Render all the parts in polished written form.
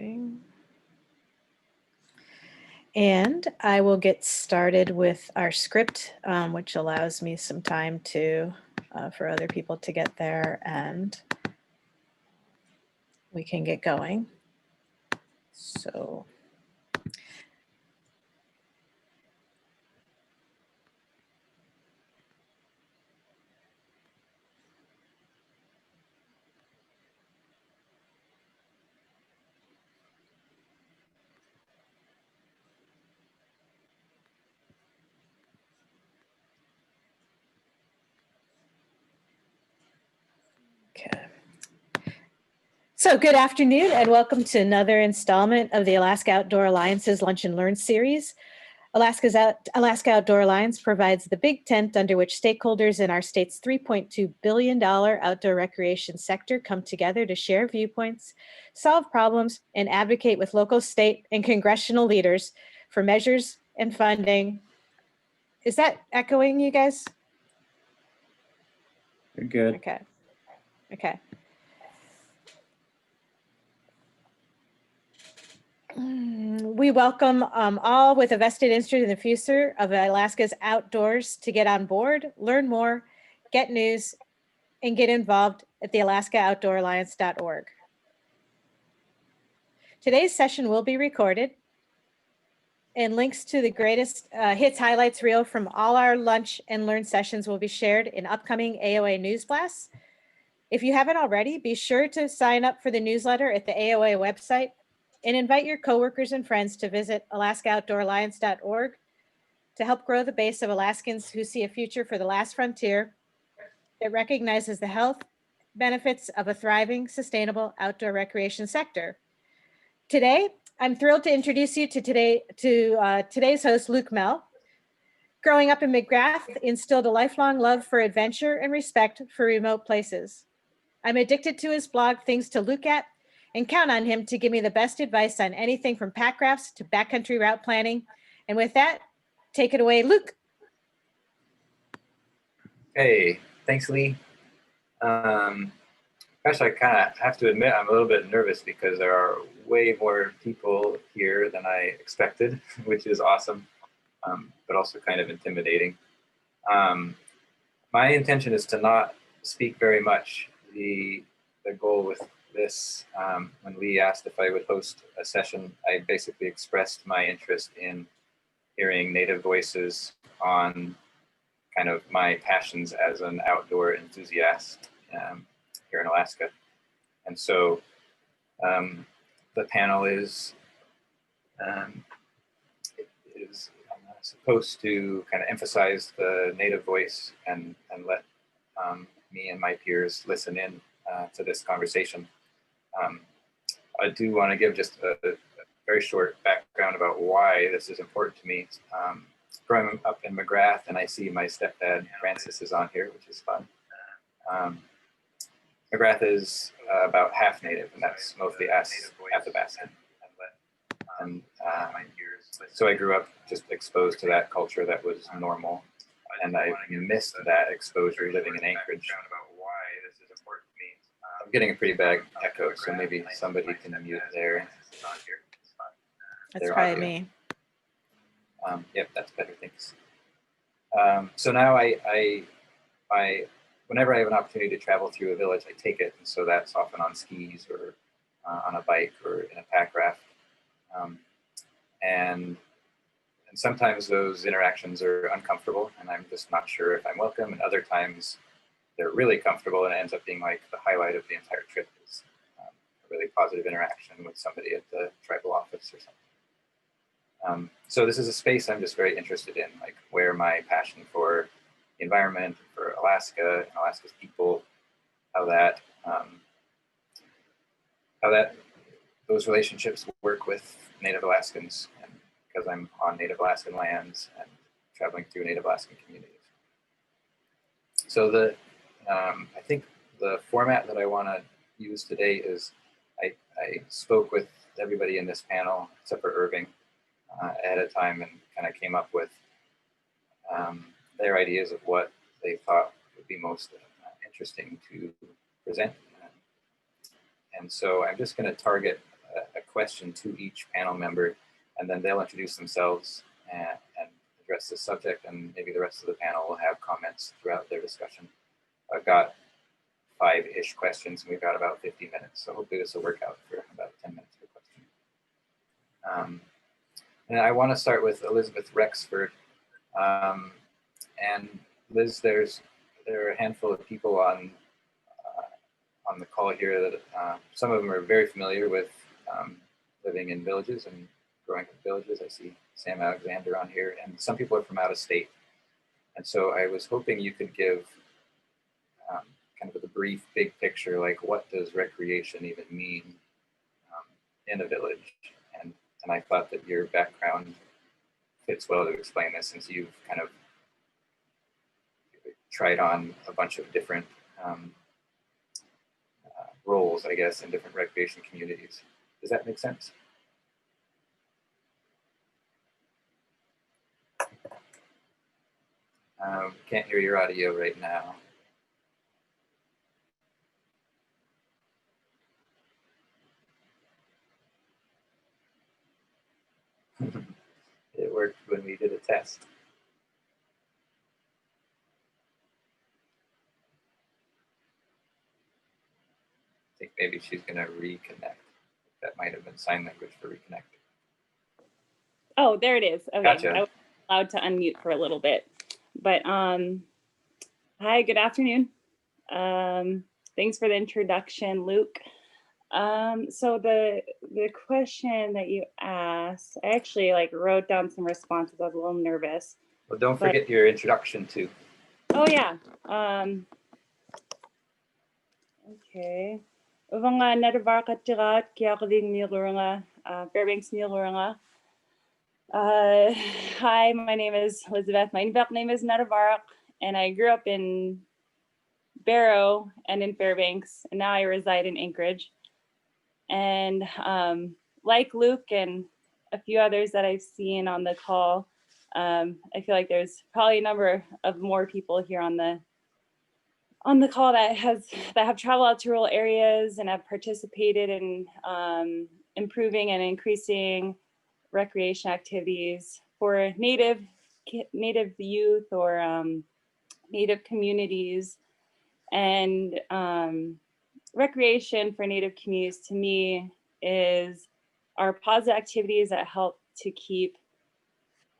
Recording. And I will get started with our script, which allows me some time to for other people to get there, and we can get going. So. Okay. So good afternoon and welcome to another installment of the Alaska Outdoor Alliance's Lunch and Learn series. Alaska Outdoor Alliance provides the big tent under which stakeholders in our state's $3.2 billion outdoor recreation sector come together to share viewpoints, solve problems, and advocate with local, state, and congressional leaders for measures and funding. Is that echoing, you guys? You're good. Okay. Okay. We welcome all with a vested interest in the future of Alaska's outdoors to get on board, learn more, get news, and get involved at the alaskaoutdooralliance.org. Today's session will be recorded, and links to the greatest hits highlights reel from all our lunch and learn sessions will be shared in upcoming AOA news blasts. If you haven't already, be sure to sign up for the newsletter at the AOA website and invite your coworkers and friends to visit alaskaoutdooralliance.org to help grow the base of Alaskans who see a future for the last frontier that recognizes the health benefits of a thriving, sustainable outdoor recreation sector. Today, I'm thrilled to introduce you to today's host, Luc Mehl. Growing up in McGrath instilled a lifelong love for adventure and respect for remote places. I'm addicted to his blog, Things to Look At, and count on him to give me the best advice on anything from pack crafts to backcountry route planning. And with that, take it away, Luc. Hey, thanks, Lee. Gosh, I kind of have to admit I'm a little bit nervous because there are way more people here than I expected, which is awesome, but also kind of intimidating. My intention is to not speak very much. The goal with this, when Lee asked if I would host a session, I basically expressed my interest in hearing Native voices on kind of my passions as an outdoor enthusiast here in Alaska. And so the panel is supposed to kind of emphasize the Native voice and let me and my peers listen in to this conversation. I do want to give just a very short background about why this is important to me. Growing up in McGrath, and I see my stepdad Francis is on here, which is fun. McGrath is about half Native, and that's mostly Athabaskan. And so I grew up just exposed to that culture that was normal, and I missed that exposure living in Anchorage. I'm getting a pretty bad echo, so maybe somebody can mute there. That's probably me. Yep, that's better, thanks. So now I whenever I have an opportunity to travel through a village, I take it, and so that's often on skis or on a bike or in a pack raft. And sometimes those interactions are uncomfortable, and I'm just not sure if I'm welcome, and other times they're really comfortable, and it ends up being like the highlight of the entire trip is a really positive interaction with somebody at the tribal office or something. So this is a space I'm just very interested in, like where my passion for the environment, for Alaska and Alaska's people, how that those relationships work with Native Alaskans, and because I'm on Native Alaskan lands and traveling through Native Alaskan communities. So I think the format that I want to use today is I spoke with everybody in this panel, except for Irving, ahead of time, and kind of came up with their ideas of what they thought would be most interesting to present. And so I'm just going to target a question to each panel member, and then they'll introduce themselves and address the subject, and maybe the rest of the panel will have comments throughout their discussion. I've got 5-ish questions, and we've got about 50 minutes, so hopefully this will work out for about 10 minutes per question. And I want to start with Elizabeth Rexford. And Liz, there are a handful of people on the call here that some of them are very familiar with living in villages and growing up in villages. I see Sam Alexander on here, and some people are from out of state. And so I was hoping you could give kind of a brief, big picture, like what does recreation even mean in a village? And I thought that your background fits well to explain this, since you've kind of tried on a bunch of different roles, I guess, in different recreation communities. Does that make sense? Can't hear your audio right now. It worked when we did a test. I think maybe she's going to reconnect. That might have been sign language for reconnect. Oh, there it is. Okay, Gotcha. I was allowed to unmute for a little bit. But hi, good afternoon. Thanks for the introduction, Luke. So the question that you asked, I actually wrote down some responses. I was a little nervous. Well, don't forget your introduction too. Oh yeah. Okay. Uvanga nadavarkatirat kiakading niluranga, Fairbanks niluranga. Hi, my name is Elizabeth. My name is Nadavark, and I grew up in Barrow and in Fairbanks, and now I reside in Anchorage. And like Luke and a few others that I've seen on the call, I feel like there's probably a number of more people here on the call that have traveled out to rural areas and have participated in improving and increasing recreation activities for Native youth or Native communities. And recreation for Native communities, to me, are positive activities that help to keep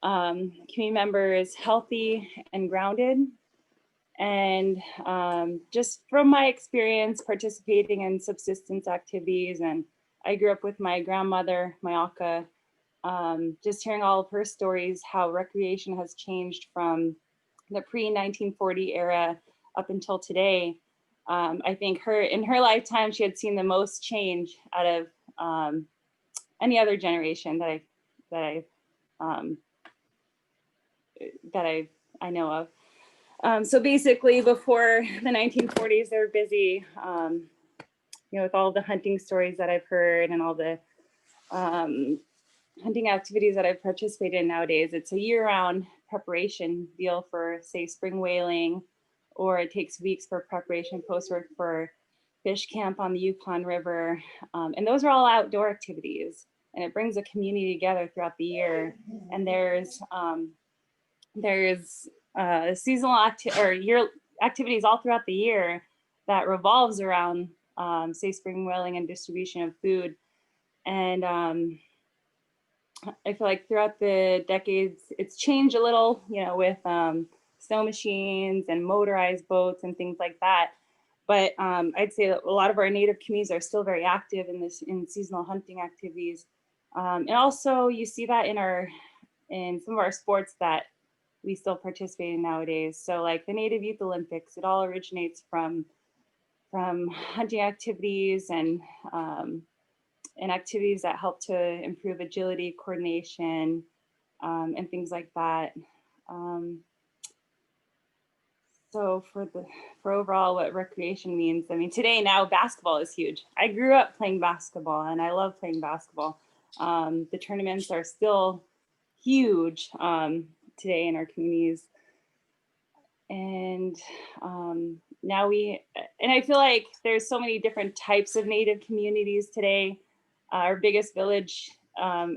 community members healthy and grounded. And just from my experience participating in subsistence activities, and I grew up with my grandmother, my Aka, just hearing all of her stories, how recreation has changed from the pre-1940 era up until today. I think in her lifetime, she had seen the most change out of any other generation that I know of. So basically, before the 1940s, they were busy, with all the hunting stories that I've heard and all the hunting activities that I've participated in nowadays. It's a year-round preparation deal for, say, spring whaling, or it takes weeks for preparation post-work for fish camp on the Yukon River. And those are all outdoor activities, and it brings a community together throughout the year. And there's seasonal year activities all throughout the year that revolves around, say, spring whaling and distribution of food. And I feel like throughout the decades, it's changed a little, with snow machines and motorized boats and things like that. But I'd say that a lot of our Native communities are still very active in seasonal hunting activities. And also you see that in some of our sports that we still participate in nowadays. So like the Native Youth Olympics, it all originates from hunting activities and activities that help to improve agility, coordination, and things like that. So for overall what recreation means, I mean, today now basketball is huge. I grew up playing basketball and I love playing basketball. The tournaments are still huge today in our communities. And now I feel like there's so many different types of Native communities today. Our biggest village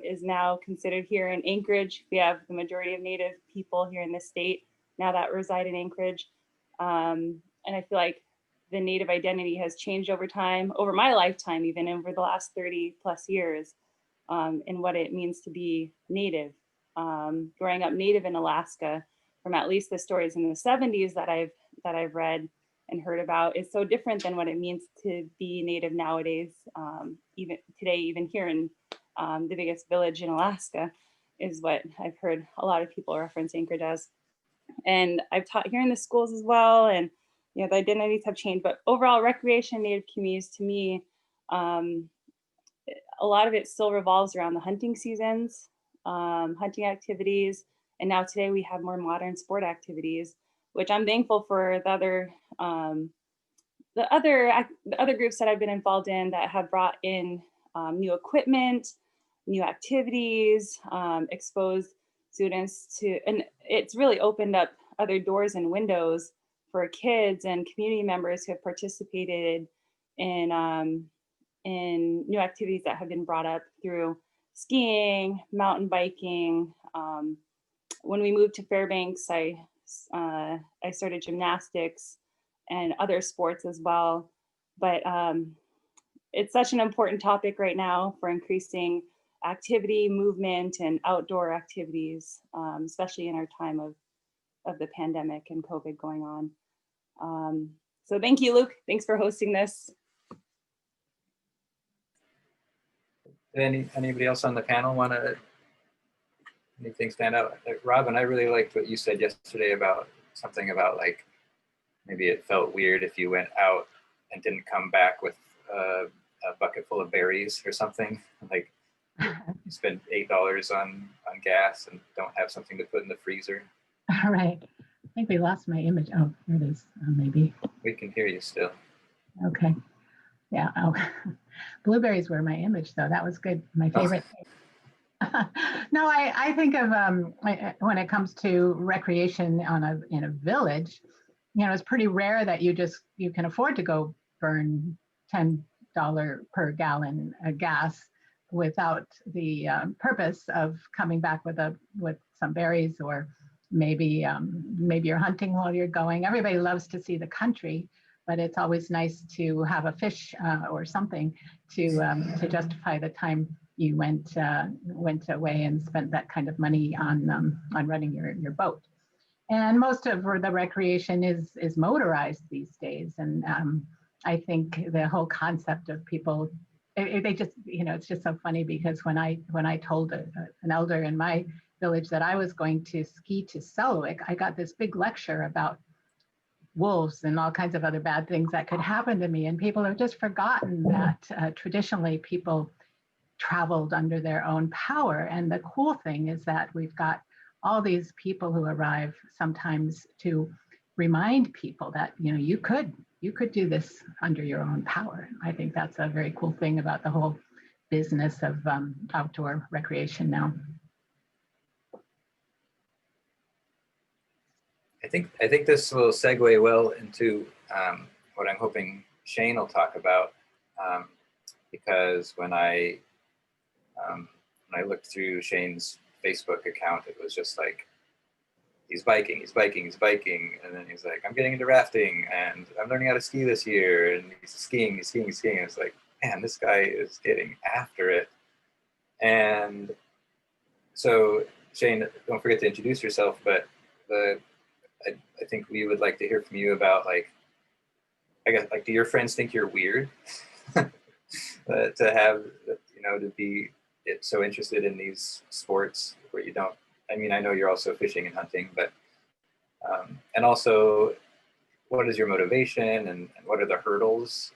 is now considered here in Anchorage. We have the majority of Native people here in the state now that reside in Anchorage. And I feel like the Native identity has changed over time, over my lifetime, even over the last 30 plus years, in what it means to be Native. Growing up Native in Alaska, from at least the stories in the 70s that I've read and heard about, is so different than what it means to be Native nowadays. Even today, even here in the biggest village in Alaska, is what I've heard a lot of people reference Anchorage as. And I've taught here in the schools as well, and the identities have changed. But overall, recreation Native communities, to me, a lot of it still revolves around the hunting seasons, hunting activities, and now today we have more modern sport activities, which I'm thankful for the other groups that I've been involved in that have brought in new equipment, new activities, exposed students to, and it's really opened up other doors and windows for kids and community members who have participated in new activities that have been brought up through skiing, mountain biking. When we moved to Fairbanks, I started gymnastics and other sports as well. But it's such an important topic right now for increasing activity, movement, and outdoor activities, especially in our time of the pandemic and COVID going on. So thank you, Luke. Thanks for hosting this. Anybody else on the panel want to, anything stand out? Robin, I really liked what you said yesterday about something about like, maybe it felt weird if you went out and didn't come back with a bucket full of berries or something. Like you spend $8 on gas and don't have something to put in the freezer. All right. I think we lost my image. Oh, here it is. Maybe. We can hear you still. Okay. Yeah. Oh, blueberries were my image, though. That was good. My favorite. No, I think of when it comes to recreation in a village, it's pretty rare that you can afford to go burn $10 per gallon of gas without the purpose of coming back with some berries, or maybe you're hunting while you're going. Everybody loves to see the country, but it's always nice to have a fish or something to justify the time you went away and spent that kind of money on running your boat. And most of the recreation is motorized these days, and I think the whole concept of people, they just, it's just so funny, because when I told an elder in my village that I was going to ski to Selwick, I got this big lecture about wolves and all kinds of other bad things that could happen to me. And people have just forgotten that traditionally people traveled under their own power. And the cool thing is that we've got all these people who arrive sometimes to remind people that, you could do this under your own power. I think that's a very cool thing about the whole business of outdoor recreation now. I think this will segue well into what I'm hoping Shane will talk about, because when I looked through Shane's Facebook account, it was just like, he's biking, and then he's like, I'm getting into rafting, and I'm learning how to ski this year, and he's skiing. It's like, man, this guy is getting after it. And so, Shane, don't forget to introduce yourself, but I think we would like to hear from you about, like, I guess, like, do your friends think you're weird to have, to be so interested in these sports where you don't, I mean, I know you're also fishing and hunting, but, and also, what is your motivation and what are the hurdles,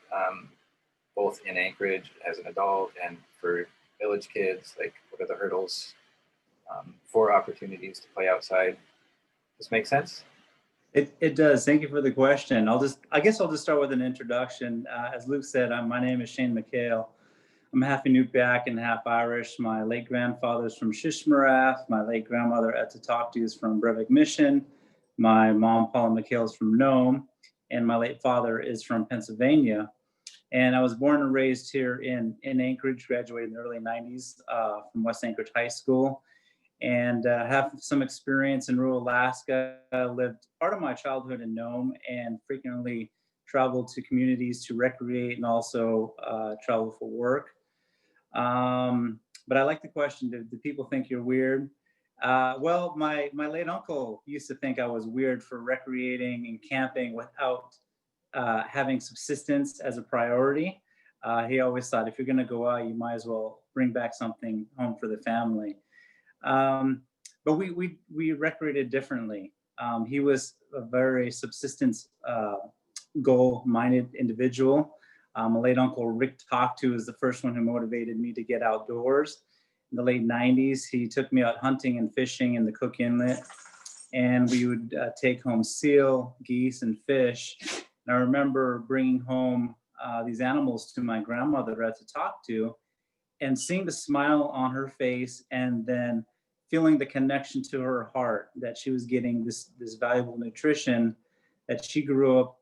both in Anchorage as an adult and for village kids? Like, what are the hurdles for opportunities to play outside? Does this make sense? It does. Thank you for the question. I guess I'll just start with an introduction. As Luke said, my name is Shane Mehl. I'm half Inupiaq and half Irish. My late grandfather is from Shishmaref. My late grandmother, Etataktu, is from Breivik Mission. My mom, Paula Mehl, is from Nome. And my late father is from Pennsylvania. And I was born and raised here in Anchorage, graduated in the early 90s from West Anchorage High School, and have some experience in rural Alaska. Lived part of my childhood in Nome and frequently traveled to communities to recreate and also travel for work. But I like the question, do people think you're weird? Well, my late uncle used to think I was weird for recreating and camping without having subsistence as a priority. He always thought if you're going to go out, you might as well bring back something home for the family. But we recreated differently. He was a very subsistence goal-minded individual. My late uncle Rick Talkto is the first one who motivated me to get outdoors. In the late 90s, he took me out hunting and fishing in the Cook Inlet, and we would take home seal, geese, and fish. And I remember bringing home these animals to my grandmother to talk to, and seeing the smile on her face, and then feeling the connection to her heart that she was getting this valuable nutrition that she grew up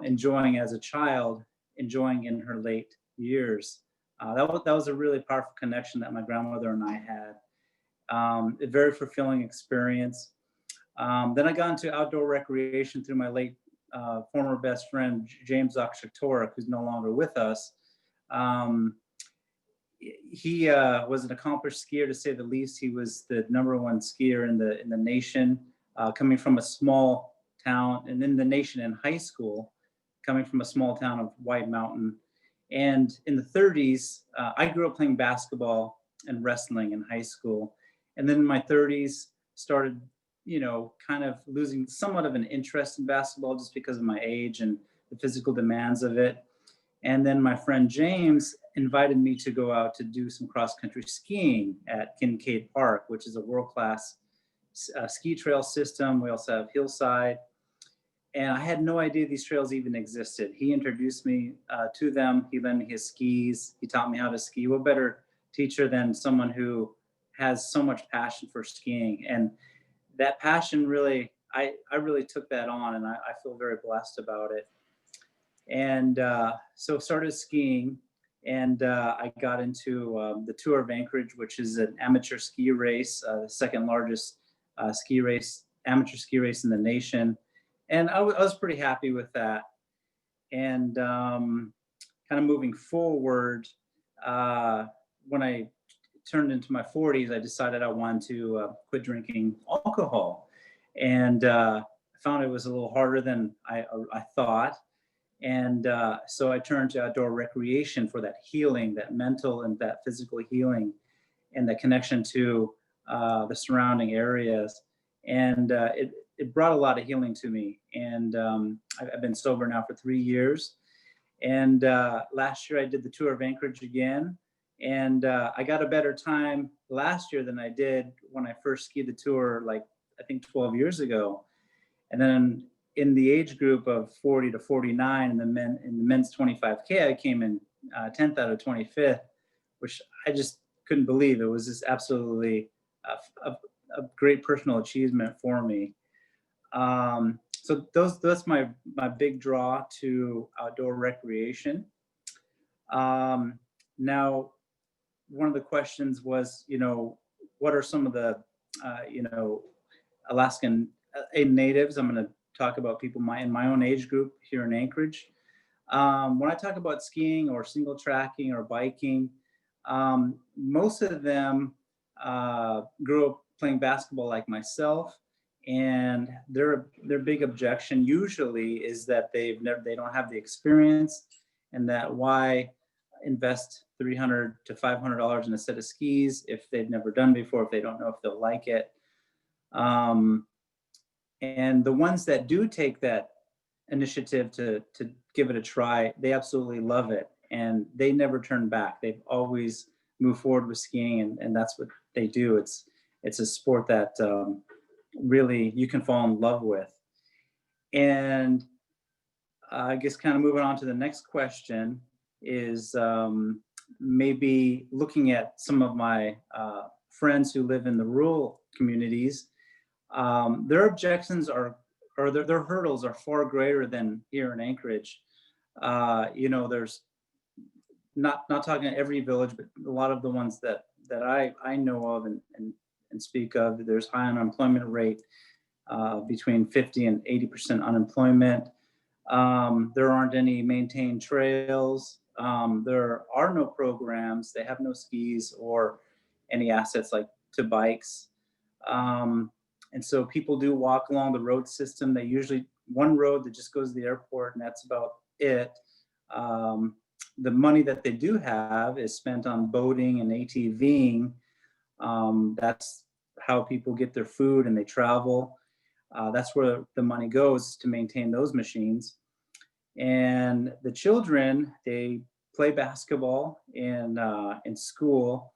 enjoying as a child, enjoying in her late years. That was a really powerful connection that my grandmother and I had. A very fulfilling experience. Then I got into outdoor recreation through my late former best friend, James Akshaktorik, who's no longer with us. He was an accomplished skier, to say the least. He was the #1 skier in the nation, coming from a small town, and in the nation in high school, coming from a small town of White Mountain. And in the 30s, I grew up playing basketball and wrestling in high school. And then in my 30s, started, kind of losing somewhat of an interest in basketball just because of my age and the physical demands of it. And then my friend James invited me to go out to do some cross-country skiing at Kincaid Park, which is a world-class ski trail system. We also have hillside. And I had no idea these trails even existed. He introduced me to them. He lent me his skis. He taught me how to ski. What better teacher than someone who has so much passion for skiing? And that passion really, I really took that on, and I feel very blessed about it. And so started skiing, and I got into the Tour of Anchorage, which is an amateur ski race, the second largest amateur ski race in the nation. And I was pretty happy with that. And kind of moving forward, when I turned into my 40s, I decided I wanted to quit drinking alcohol. And I found it was a little harder than I thought. And so I turned to outdoor recreation for that healing, that mental and that physical healing, and the connection to the surrounding areas. And it brought a lot of healing to me. And I've been sober now for 3 years. And last year I did the Tour of Anchorage again. And I got a better time last year than I did when I first skied the tour, like I think 12 years ago. And then in the age group of 40 to 49 in the men's 25K, I came in 10th out of 25th, which I just couldn't believe. It was just absolutely a great personal achievement for me. So that's my big draw to outdoor recreation. Now, one of the questions was, what are some of the, Alaskan natives? I'm going to talk about people in my own age group here in Anchorage. When I talk about skiing or single tracking or biking, most of them grew up playing basketball like myself, and their big objection usually is that they don't have the experience, and that why invest $300 to $500 in a set of skis if they've never done before, if they don't know if they'll like it. And the ones that do take that initiative to give it a try, they absolutely love it, and they never turn back. They've always moved forward with skiing, and that's what they do. It's a sport that really you can fall in love with. And I guess kind of moving on to the next question is maybe looking at some of my friends who live in the rural communities. Their objections or their hurdles are far greater than here in Anchorage. You know, there's not talking every village, but a lot of the ones that I know of and speak of, there's high unemployment rate, between 50 and 80% unemployment. There aren't any maintained trails. There are no programs. They have no skis or any assets like to bikes. And so people do walk along the road system. They usually one road that just goes to the airport, and that's about it. The money that they do have is spent on boating and ATVing. That's how people get their food and they travel. That's where the money goes to maintain those machines. And the children, they play basketball in school.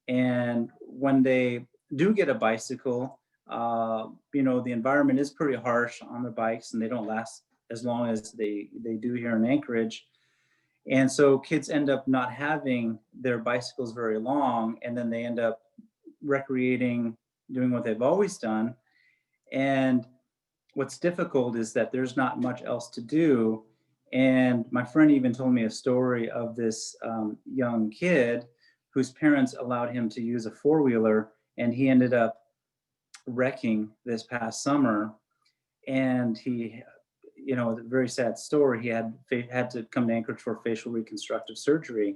And when they do get a bicycle, you know, the environment is pretty harsh on the bikes, and they don't last as long as they do here in Anchorage. And so kids end up not having their bicycles very long, and then they end up recreating, doing what they've always done. And what's difficult is that there's not much else to do. And my friend even told me a story of this young kid whose parents allowed him to use a four-wheeler, and he ended up wrecking this past summer. And he, you know, a very sad story. He had to come to Anchorage for facial reconstructive surgery.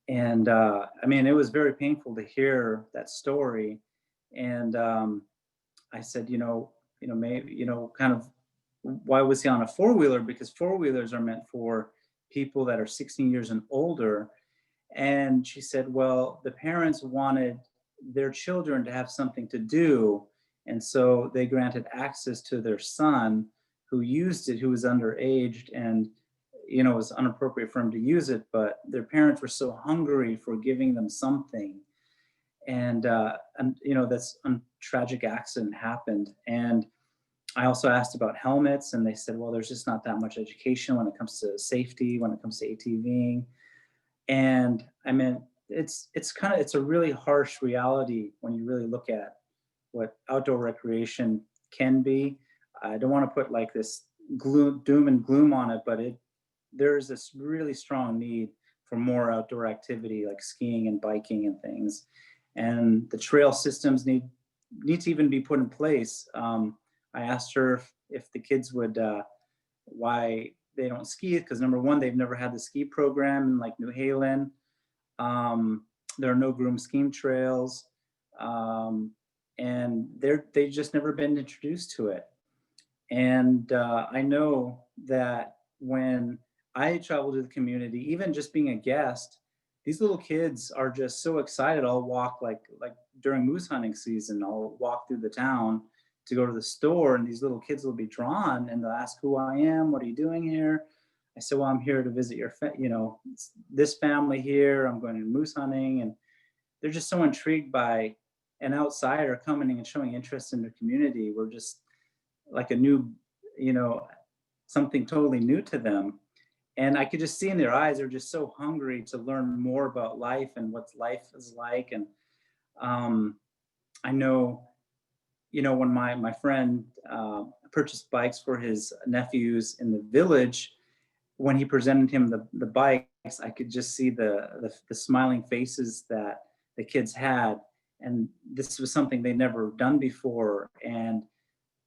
And I mean, it was very painful to hear that story. And I said, you know, maybe, you know, kind of, why was he on a four-wheeler? Because four-wheelers are meant for people that are 16 years and older. And she said, well, the parents wanted their children to have something to do. And so they granted access to their son, who used it, who was underage, and, you know, it was inappropriate for him to use it, but their parents were so hungry for giving them something. And you know, that's a tragic accident happened. And I also asked about helmets, and they said, well, there's just not that much education when it comes to safety, when it comes to ATVing. And I mean, it's a really harsh reality when you really look at what outdoor recreation can be. I don't want to put like this doom and gloom on it, but there's this really strong need for more outdoor activity like skiing and biking and things. And the trail systems need to even be put in place. I asked her if the kids would, why they don't ski, because number one, they've never had the ski program in like New Halen. There are no groomed ski trails, and they've just never been introduced to it. And I know that when I travel to the community, even just being a guest, these little kids are just so excited. I'll walk like during moose hunting season, I'll walk through the town to go to the store, and these little kids will be drawn and they'll ask who I am, what are you doing here? I said, well, I'm here to visit your, this family here. I'm going to moose hunting. And they're just so intrigued by an outsider coming and showing interest in the community. We're just like a new, something totally new to them. And I could just see in their eyes, they're just so hungry to learn more about life and what life is like. And I know, when my friend purchased bikes for his nephews in the village, when he presented him the bikes, I could just see the smiling faces that the kids had. And this was something they'd never done before. And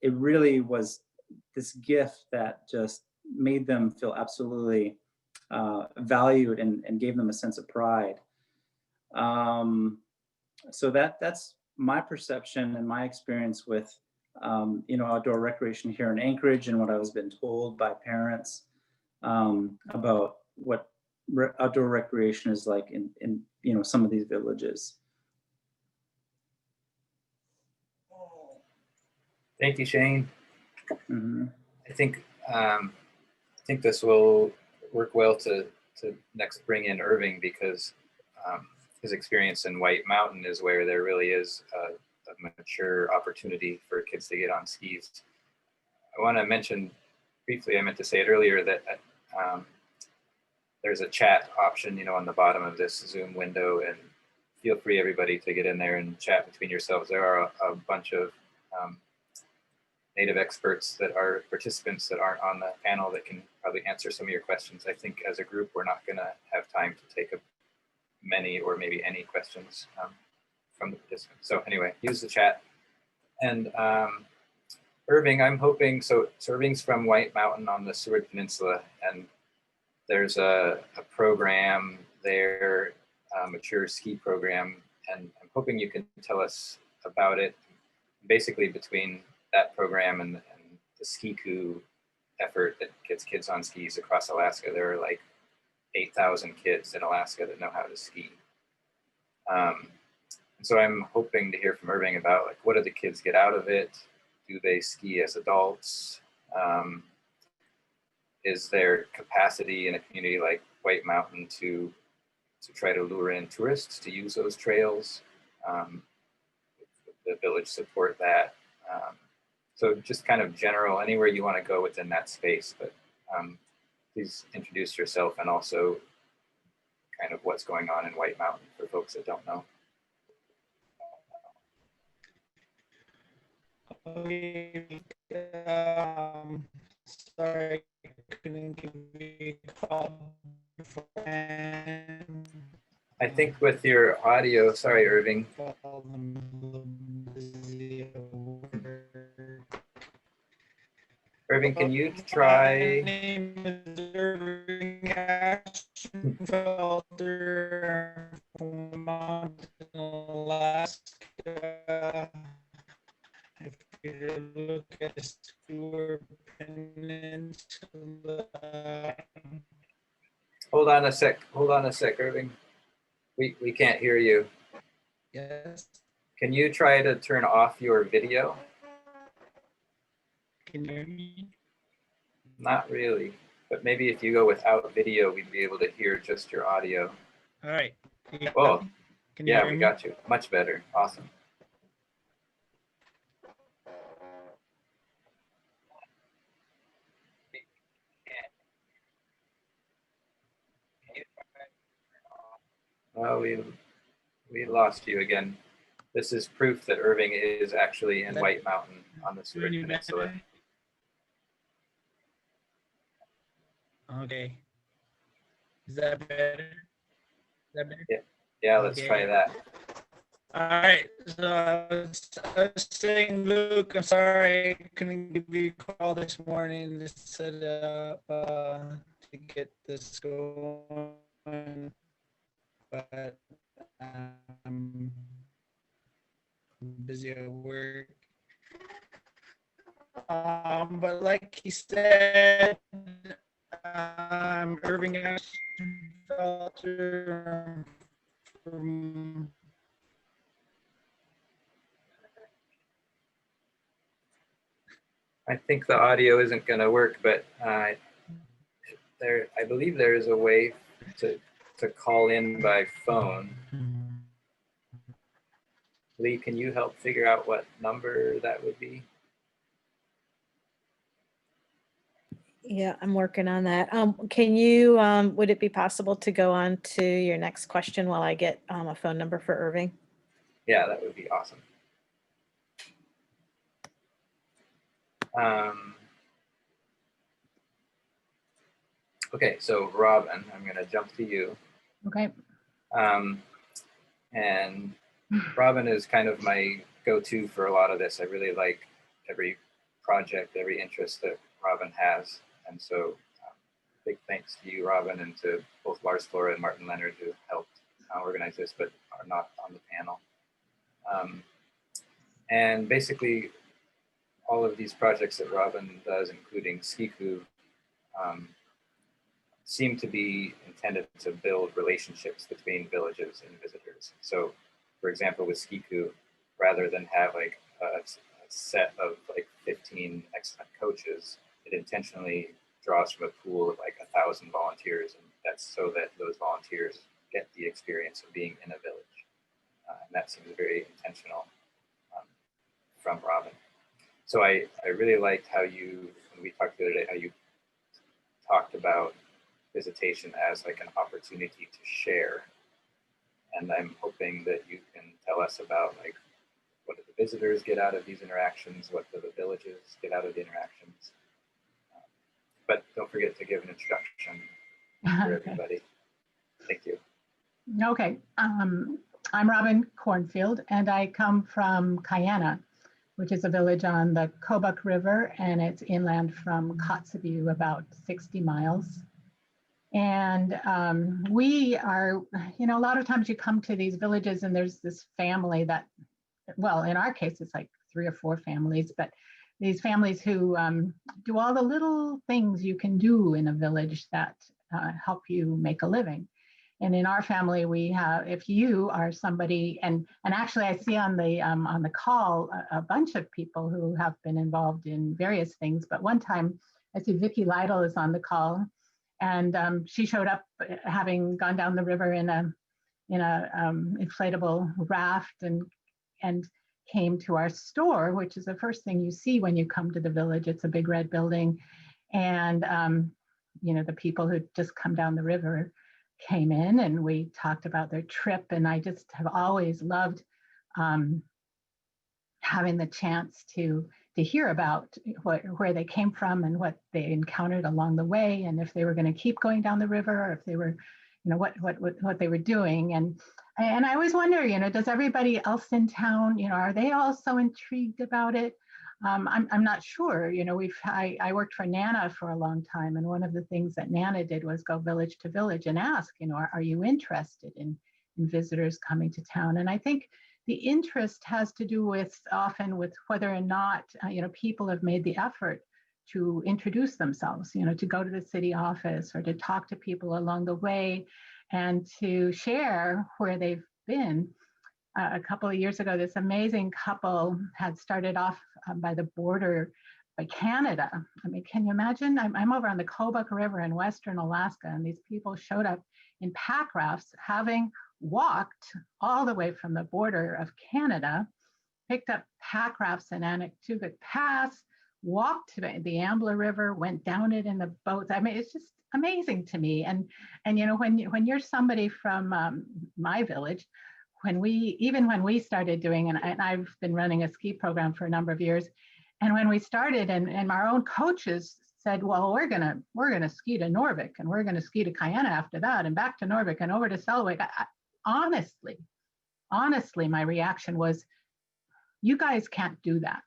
it really was this gift that just made them feel absolutely valued and gave them a sense of pride. So that's my perception and my experience with outdoor recreation here in Anchorage, and what I was been told by parents about what outdoor recreation is like in some of these villages. Thank you, Shane. Mm-hmm. I think this will work well to next bring in Irving, because his experience in White Mountain is where there really is a mature opportunity for kids to get on skis. I want to mention briefly, I meant to say it earlier, that there's a chat option, on the bottom of this Zoom window, and feel free, everybody, to get in there and chat between yourselves. There are a bunch of Native experts that are participants that aren't on the panel that can probably answer some of your questions. I think as a group, we're not going to have time to take many or maybe any questions from the participants. So anyway, use the chat. And Irving, I'm hoping, so Irving's from White Mountain on the Seward Peninsula, and there's a program there, a mature ski program, and I'm hoping you can tell us about it. Basically between that program and the Ski Coup effort that gets kids on skis across Alaska, there are like 8,000 kids in Alaska that know how to ski. And so I'm hoping to hear from Irving about like, what do the kids get out of it? Do they ski as adults? Is there capacity in a community like White Mountain to try to lure in tourists to use those trails? The village support that? So just kind of general, anywhere you want to go within that space, but please introduce yourself and also kind of what's going on in White Mountain for folks that don't know. Sorry, I couldn't give you a call beforehand. I think with your audio, sorry, Irving. Irving, can you try? My name is Irving Ashfelder from Mountain, Alaska. If you look at the Seward Peninsula. Hold on a sec, Irving. We can't hear you. Yes. Can you try to turn off your video? Can you hear me? Not really, but maybe if you go without video, we'd be able to hear just your audio. All right. Oh, Can you yeah, hear we me? got you. Much better. Awesome. Oh, we lost you again. This is proof that Irving is actually in White Mountain on the Seward Peninsula. Okay. Is that better? Is that better? Yeah, let's try that. All right. So I was saying, Luke, I'm sorry I couldn't give you a call this morning to set up to get this going, but I'm busy at work. But like he said, I'm Irving Ashfelder from I think the audio isn't going to work, but I believe there is a way to call in by phone. Lee, can you help figure out what number that would be? Yeah, I'm working on that. Can you, would it be possible to go on to your next question while I get a phone number for Irving? Yeah, that would be awesome. Okay, so Robin, I'm going to jump to you. Okay. And Robin is kind of my go-to for a lot of this. I really like every project, every interest that Robin has. And so big thanks to you, Robin, and to both Lars Flora and Martin Leonard who helped organize this, but are not on the panel. And basically, all of these projects that Robin does, including Ski Coup, seem to be intended to build relationships between villages and visitors. So, for example, with Ski Coup, rather than have like a set of like 15 excellent coaches, it intentionally draws from a pool of like 1,000 volunteers, and that's so that those volunteers get the experience of being in a village. And that seems very intentional from Robin. So I really liked how you, when we talked the other day, how you talked about visitation as like an opportunity to share. And I'm hoping that you can tell us about like what do the visitors get out of these interactions? What do the villages get out of the interactions? But don't forget to give an introduction for everybody. Thank you. Okay. I'm Robin Cornfield, and I come from Kayana, which is a village on the Kobuk River, and it's inland from Kotzebue, about 60 miles. And we are, you know, a lot of times you come to these villages and there's this family that, well, in our case, it's like 3 or 4 families, but these families who do all the little things you can do in a village that help you make a living. And in our family, we have, if you are somebody, and actually I see on the call a bunch of people who have been involved in various things, but one time I see Vicki Lytle is on the call, and she showed up having gone down the river in a inflatable raft and came to our store, which is the first thing you see when you come to the village. It's a big red building, and you know, the people who just come down the river came in and we talked about their trip, and I just have always loved having the chance to hear about where they came from and what they encountered along the way, and if they were going to keep going down the river, or if they were, you know, what they were doing. And I always wonder, you know, does everybody else in town, you know, are they all so intrigued about it? I'm not sure. You know, I worked for NANA for a long time, and one of the things that NANA did was go village to village and ask, you know, are you interested in visitors coming to town? And I think the interest has to do with often with whether or not you know, people have made the effort to introduce themselves, you know, to go to the city office or to talk to people along the way and to share where they've been. A couple of years ago, this amazing couple had started off by the border by Canada. I mean, can you imagine? I'm over on the Kobuk River in Western Alaska, and these people showed up in pack rafts, having walked all the way from the border of Canada, picked up pack rafts in Anaktuvuk Pass, walked to the Ambler River, went down it in the boats. I mean, it's just amazing to me. And you know, when you're somebody from my village, when we started doing, and I've been running a ski program for a number of years, and when we started, and our own coaches said, well, we're gonna ski to Norvik, and we're gonna ski to Kayana after that, and back to Norvik and over to Selwyn. Honestly, my reaction was, you guys can't do that.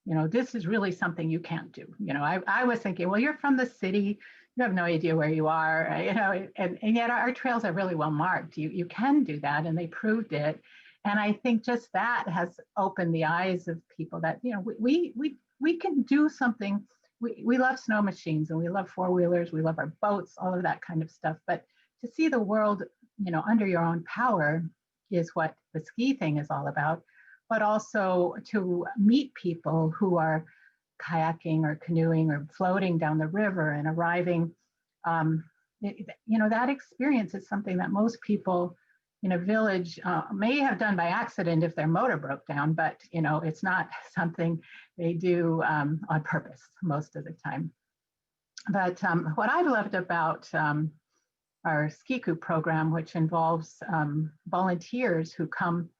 You know, this is really something you can't do. You know, I was thinking, well, you're from the city, you have no idea where you are, you know, and yet our trails are really well marked. You can do that, and they proved it. And I think just that has opened the eyes of people that, you know, we can do something. We love snow machines, and we love four-wheelers, we love our boats, all of that kind of stuff. But to see the world, you know, under your own power is what the ski thing is all about. But also to meet people who are kayaking or canoeing or floating down the river and arriving, you know, that experience is something that most people in a village may have done by accident if their motor broke down, but, you know, it's not something they do on purpose most of the time. But what I've loved about our Ski Coop program, which involves volunteers who come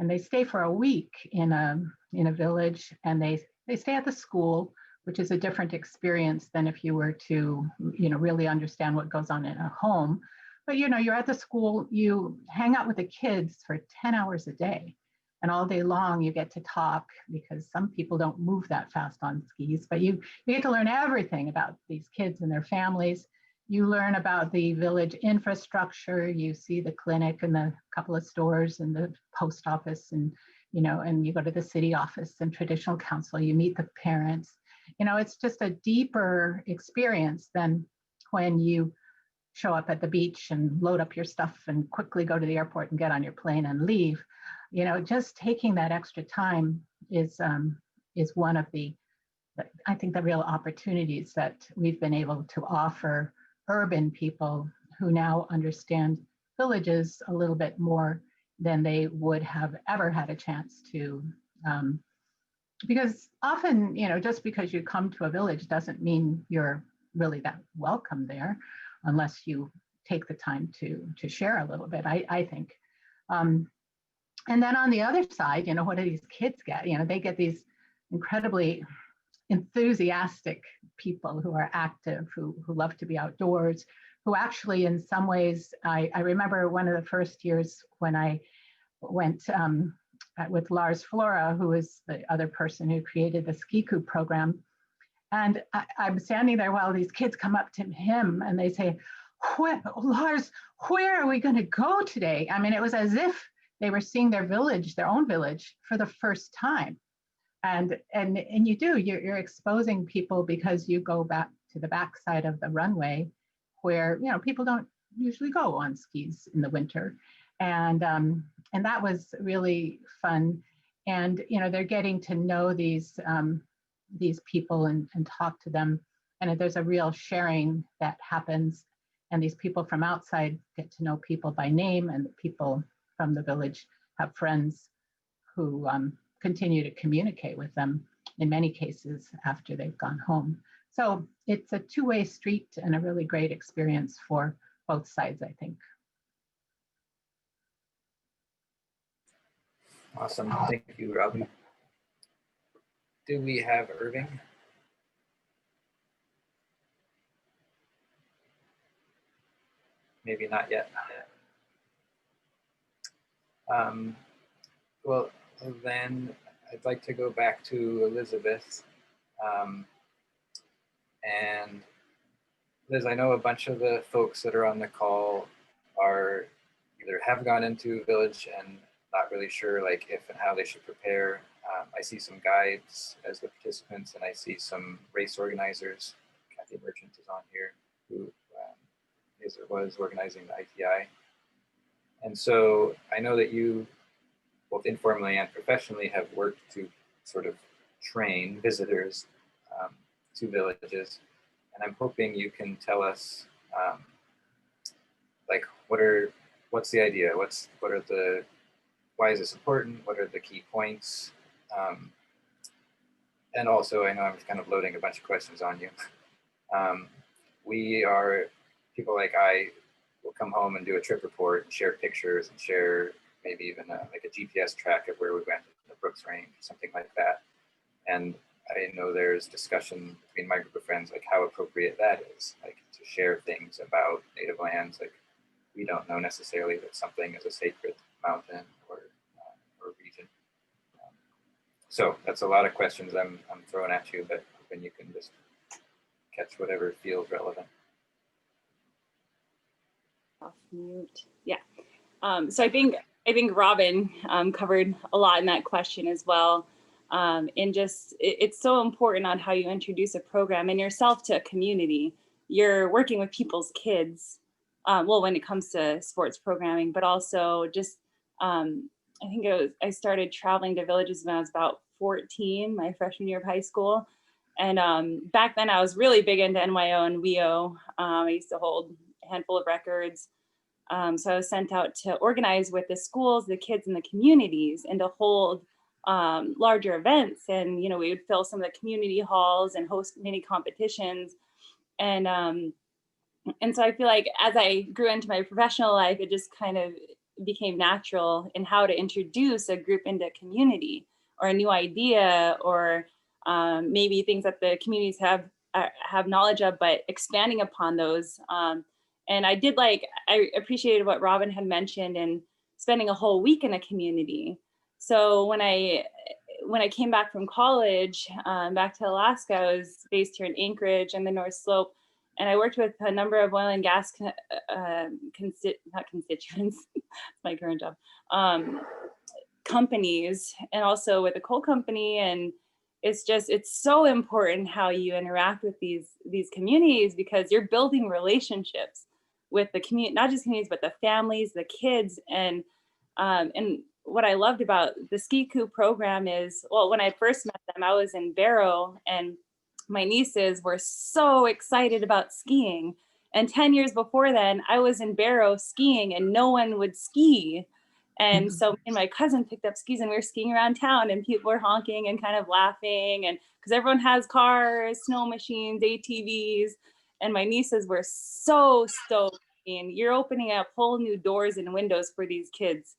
and they stay for a week in a village, and they stay at the school, which is a different experience than if you were to, you know, really understand what goes on in a home. But, you know, you're at the school, you hang out with the kids for 10 hours a day, and all day long you get to talk, because some people don't move that fast on skis, but you get to learn everything about these kids and their families. You learn about the village infrastructure, you see the clinic and the couple of stores and the post office, and, you know, and you go to the city office and traditional council, you meet the parents. You know, it's just a deeper experience than when you show up at the beach and load up your stuff and quickly go to the airport and get on your plane and leave. You know, just taking that extra time is one of the, I think, the real opportunities that we've been able to offer urban people who now understand villages a little bit more than they would have ever had a chance to. Because often, you know, just because you come to a village doesn't mean you're really that welcome there, unless you take the time to share a little bit, I think. And then on the other side, you know, what do these kids get? You know, they get these incredibly enthusiastic people who are active, who love to be outdoors, who actually in some ways, I remember one of the first years when I went with Lars Flora, who is the other person who created the Ski Coup program. And I'm standing there while these kids come up to him and they say, Lars, where are we going to go today? I mean, it was as if they were seeing their village, their own village, for the first time. And you're exposing people because you go back to the backside of the runway where, you know, people don't usually go on skis in the winter. And that was really fun. And, you know, they're getting to know these people and talk to them. And there's a real sharing that happens. And these people from outside get to know people by name, and the people from the village have friends who continue to communicate with them in many cases after they've gone home. So it's a two-way street and a really great experience for both sides, I think. Awesome. Thank you, Robin. Do we have Irving? Maybe not yet. Well, then I'd like to go back to Elizabeth. And Liz, I know a bunch of the folks that are on the call are either have gone into Village and not really sure like if and how they should prepare. I see some guides as the participants, and I see some race organizers. Kathy Merchant is on here, who is or was organizing the ITI. And so I know that you, both informally and professionally, have worked to sort of train visitors to villages. And I'm hoping you can tell us, like, what's the idea? Why is this important? What are the key points? And also, I know I'm kind of loading a bunch of questions on you. People like I will come home and do a trip report and share pictures and share maybe even like a GPS track of where we went in the Brooks Range, something like that. And I know there's discussion between my group of friends, like how appropriate that is, like to share things about native lands. Like we don't know necessarily that something is a sacred mountain or region. So that's a lot of questions I'm throwing at you, but hoping you can just catch whatever feels relevant. Off mute. Yeah. So I think Robin covered a lot in that question as well. And just it's so important on how you introduce a program and yourself to a community. You're working with people's kids. Well, when it comes to sports programming, but also just I think I started traveling to villages when I was about 14, my freshman year of high school. And back then I was really big into NYO and WEO. I used to hold a handful of records. So I was sent out to organize with the schools, the kids in the communities, and to hold larger events. And, you know, we would fill some of the community halls and host mini competitions. And so I feel like as I grew into my professional life, it just kind of became natural in how to introduce a group into community or a new idea, or maybe things that the communities have knowledge of, but expanding upon those. And I appreciated what Robin had mentioned and spending a whole week in a community. So when I came back from college, back to Alaska, I was based here in Anchorage and the North Slope. And I worked with a number of oil and gas my current job, companies, and also with a coal company. And it's so important how you interact with these communities, because you're building relationships with the community, not just communities, but the families, the kids. And what I loved about the Ski Coup program is, well, when I first met them, I was in Barrow, and my nieces were so excited about skiing. And 10 years before then, I was in Barrow skiing and no one would ski. And so me and my cousin picked up skis and we were skiing around town, and people were honking and kind of laughing, and because everyone has cars, snow machines, ATVs. And my nieces were so stoked. And you're opening up whole new doors and windows for these kids.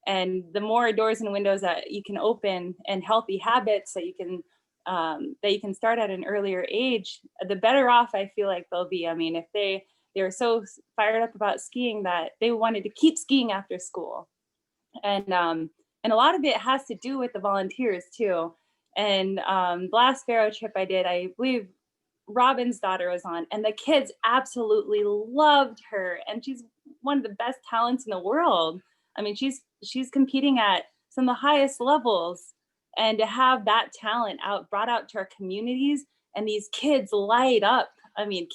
And the more doors and windows that you can open and healthy habits that you can start at an earlier age, the better off I feel like they'll be. I mean, if they were so fired up about skiing that they wanted to keep skiing after school. And a lot of it has to do with the volunteers too. And the last Barrow trip I did, I believe Robin's daughter was on, and the kids absolutely loved her. And she's one of the best talents in the world. I mean, she's competing at some of the highest levels, and to have that talent brought out to our communities, and these kids light up. I mean,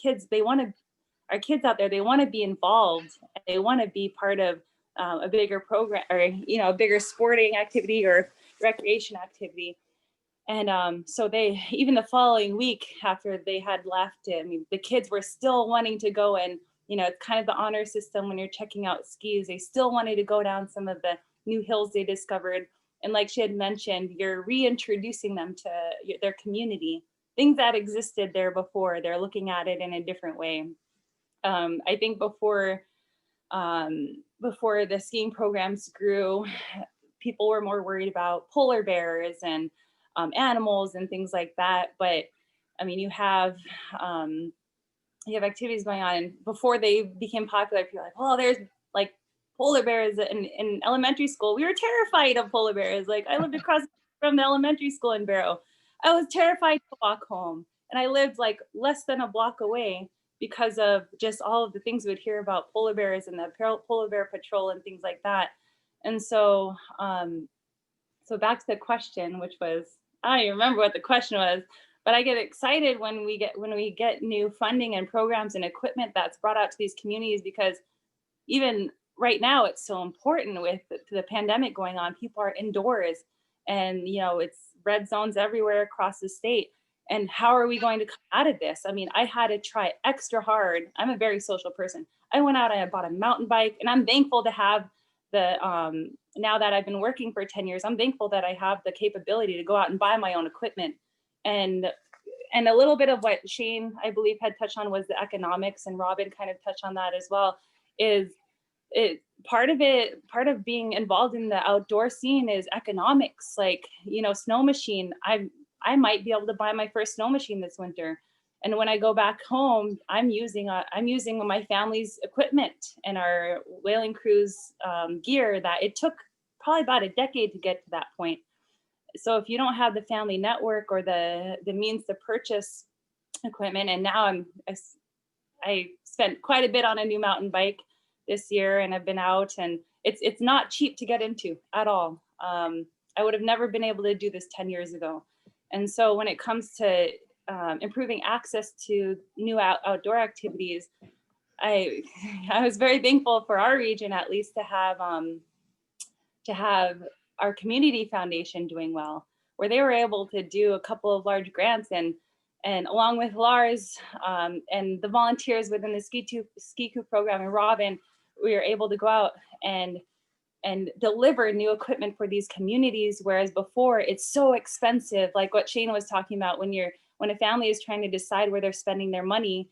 our kids out there, they want to be involved, and they want to be part of a bigger program, or a bigger sporting activity or recreation activity. And so they, even the following week after they had left, I mean, the kids were still wanting to go, and it's kind of the honor system when you're checking out skis. They still wanted to go down some of the new hills they discovered. And like she had mentioned, you're reintroducing them to their community, things that existed there before. They're looking at it in a different way. I think before the skiing programs grew, people were more worried about polar bears and animals and things like that. But I mean, you have activities going on, and before they became popular, people were like, oh, there's like polar bears in elementary school. We were terrified of polar bears. Like, I lived across from the elementary school in Barrow. I was terrified to walk home, and I lived like less than a block away because of just all of the things we would hear about polar bears and the polar bear patrol and things like that. And so so back to the question, which was, I don't even remember what the question was, but I get excited when we get new funding and programs and equipment that's brought out to these communities, because even right now it's so important with the pandemic going on. People are indoors, and it's red zones everywhere across the state. And how are we going to come out of this? I mean, I had to try extra hard. I'm a very social person. I went out and I bought a mountain bike, and I'm thankful to have now that I've been working for 10 years, I'm thankful that I have the capability to go out and buy my own equipment. And a little bit of what Shane, I believe, had touched on was the economics, and Robin kind of touched on that as well. Part of being involved in the outdoor scene is economics. Like, snow machine, I might be able to buy my first snow machine this winter. And when I go back home, I'm using my family's equipment and our whaling cruise gear that it took probably about a decade to get to that point. So if you don't have the family network or the means to purchase equipment, and now I spent quite a bit on a new mountain bike this year, and I've been out, and it's not cheap to get into at all. I would have never been able to do this 10 years ago. And so when it comes to improving access to new outdoor activities, I was very thankful for our region, at least, to have our community foundation doing well, where they were able to do a couple of large grants, and along with Lars and the volunteers within the Ski Coup program and Robin, we were able to go out and deliver new equipment for these communities, whereas before it's so expensive. Like what Shane was talking about, when a family is trying to decide where they're spending their money,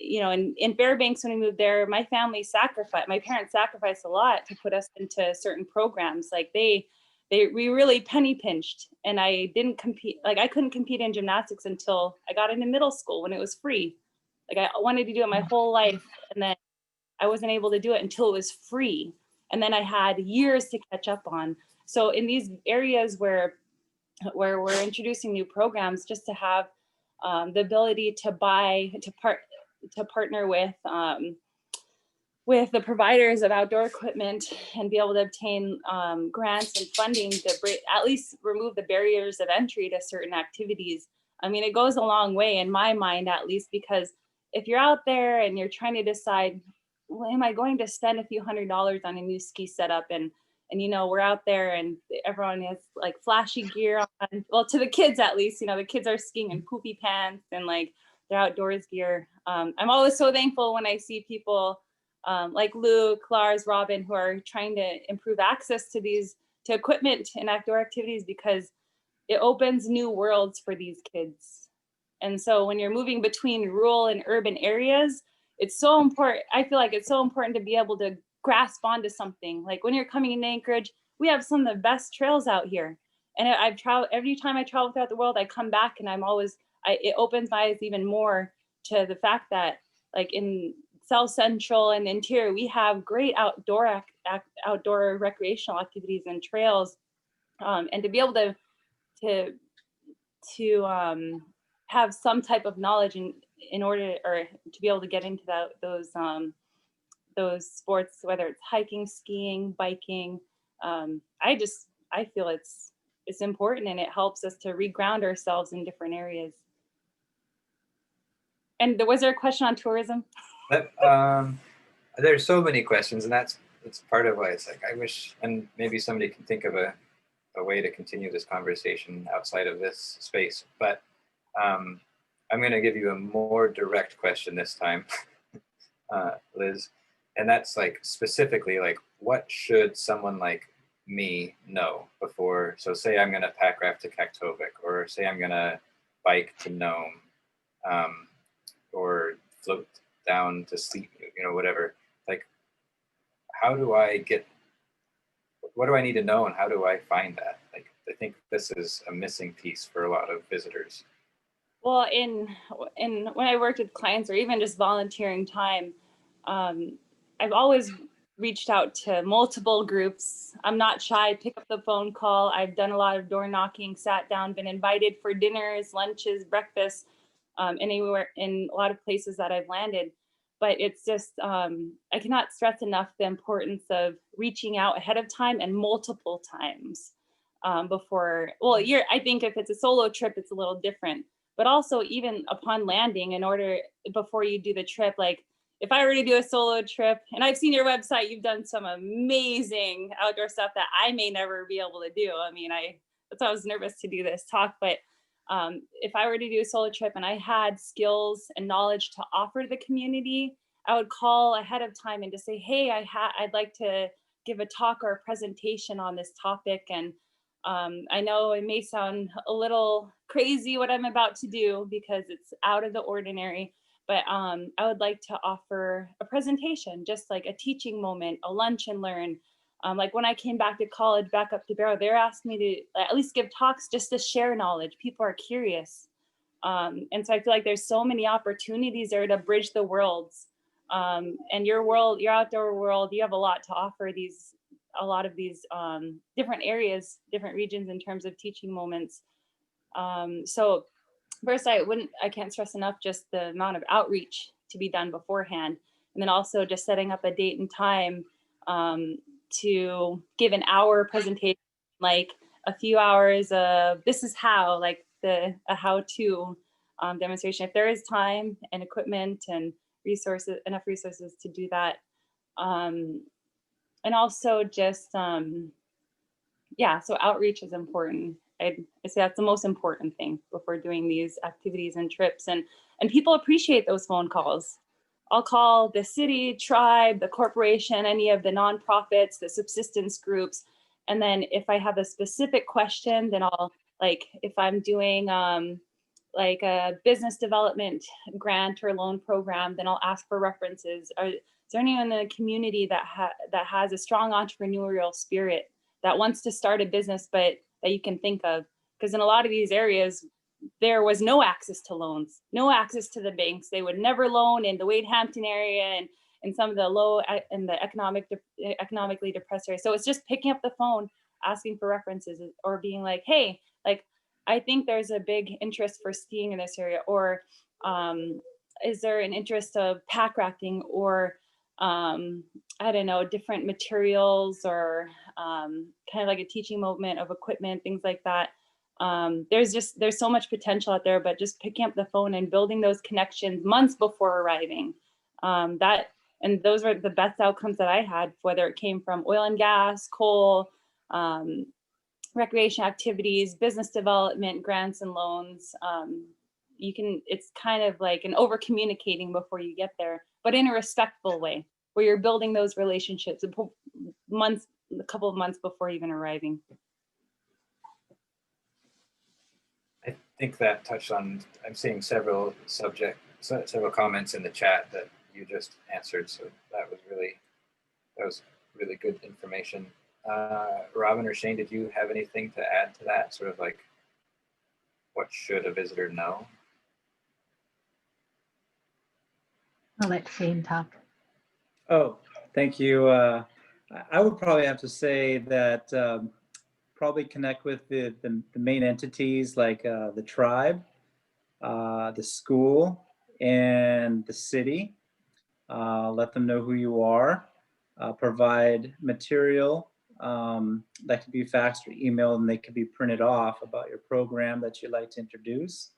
in Fairbanks, when we moved there, my parents sacrificed a lot to put us into certain programs. Like we really penny pinched, and I didn't compete. Like, I couldn't compete in gymnastics until I got into middle school when it was free. Like, I wanted to do it my whole life, and then I wasn't able to do it until it was free. And then I had years to catch up on. So in these areas where we're introducing new programs, just to have the ability to partner with the providers of outdoor equipment and be able to obtain grants and funding to at least remove the barriers of entry to certain activities. I mean, it goes a long way in my mind, at least, because if you're out there and you're trying to decide, well, am I going to spend a few $100s on a new ski setup? And we're out there and everyone has like flashy gear on. Well, to the kids, at least, the kids are skiing in poopy pants and like their outdoors gear. I'm always so thankful when I see people like Luc, Lars, Robin, who are trying to improve access to equipment and outdoor activities, because it opens new worlds for these kids. And so when you're moving between rural and urban areas, it's so important. I feel like it's so important to be able to grasp onto something. Like when you're coming into Anchorage, we have some of the best trails out here. And I've traveled, every time I travel throughout the world, I come back and I'm always, it opens my eyes even more to the fact that like in South Central and interior, we have great outdoor recreational activities and trails. And to be able to have some type of knowledge in order, or to be able to get into those sports, whether it's hiking, skiing, biking, I feel it's important, and it helps us to reground ourselves in different areas. And was there a question on tourism? There's so many questions, and that's part of why it's like, I wish, and maybe somebody can think of a way to continue this conversation outside of this space. But I'm going to give you a more direct question this time, Liz. And that's like specifically like, what should someone like me know before? So say I'm going to pack raft to Kaktovik, or say I'm going to bike to Nome, or float down to sleep, whatever. Like, how do I get, what do I need to know, and how do I find that? Like, I think this is a missing piece for a lot of visitors. Well, in when I worked with clients, or even just volunteering time, I've always reached out to multiple groups. I'm not shy, pick up the phone call. I've done a lot of door knocking, sat down, been invited for dinners, lunches, breakfasts, anywhere, in a lot of places that I've landed. But it's just, I cannot stress enough the importance of reaching out ahead of time and multiple times before, well, I think if it's a solo trip, it's a little different. But also even upon landing, before you do the trip, like if I were to do a solo trip, and I've seen your website, you've done some amazing outdoor stuff that I may never be able to do. I mean, that's why I was nervous to do this talk, but if I were to do a solo trip and I had skills and knowledge to offer to the community, I would call ahead of time and just say, hey, I'd like to give a talk or a presentation on this topic. And I know it may sound a little crazy what I'm about to do because it's out of the ordinary, but I would like to offer a presentation, just like a teaching moment, a lunch and learn. Like when I came back to college, back up to Barrow, they're asking me to at least give talks just to share knowledge. People are curious. And so I feel like there's so many opportunities there to bridge the worlds. And your outdoor world, you have a lot to offer a lot of these different areas, different regions in terms of teaching moments. So first, I can't stress enough just the amount of outreach to be done beforehand. And then also just setting up a date and time to give an hour presentation, like a few hours of this is how, like a how-to demonstration. If there is time and equipment and enough resources to do that. And also just, so outreach is important. I'd say that's the most important thing before doing these activities and trips. And people appreciate those phone calls. I'll call the city, tribe, the corporation, any of the nonprofits, the subsistence groups. And then if I have a specific question, then I'll, like, if I'm doing like a business development grant or loan program, then I'll ask for references. Is there anyone in the community that has a strong entrepreneurial spirit that wants to start a business, but that you can think of? Because in a lot of these areas, there was no access to loans, no access to the banks. They would never loan in the Wade Hampton area and in some of the low and the economically depressed areas. So it's just picking up the phone, asking for references, or being like, hey, like, I think there's a big interest for skiing in this area, or is there an interest of pack rafting, or I don't know, different materials, or kind of like a teaching moment of equipment, things like that. There's so much potential out there, but just picking up the phone and building those connections months before arriving, and those were the best outcomes that I had, whether it came from oil and gas, coal, recreation activities, business development, grants and loans. It's kind of like an over communicating before you get there, but in a respectful way, where you're building those relationships a couple of months before even arriving. I think that touched on, I'm seeing several comments in the chat that you just answered. So that was good information. Robin or Shane, did you have anything to add to that? Sort of like, what should a visitor know? I'll let Shane talk. Oh, thank you. I would probably have to say that probably connect with the main entities like the tribe, the school, and the city. Let them know who you are. Provide material that can be faxed or emailed, and they can be printed off about your program that you'd like to introduce.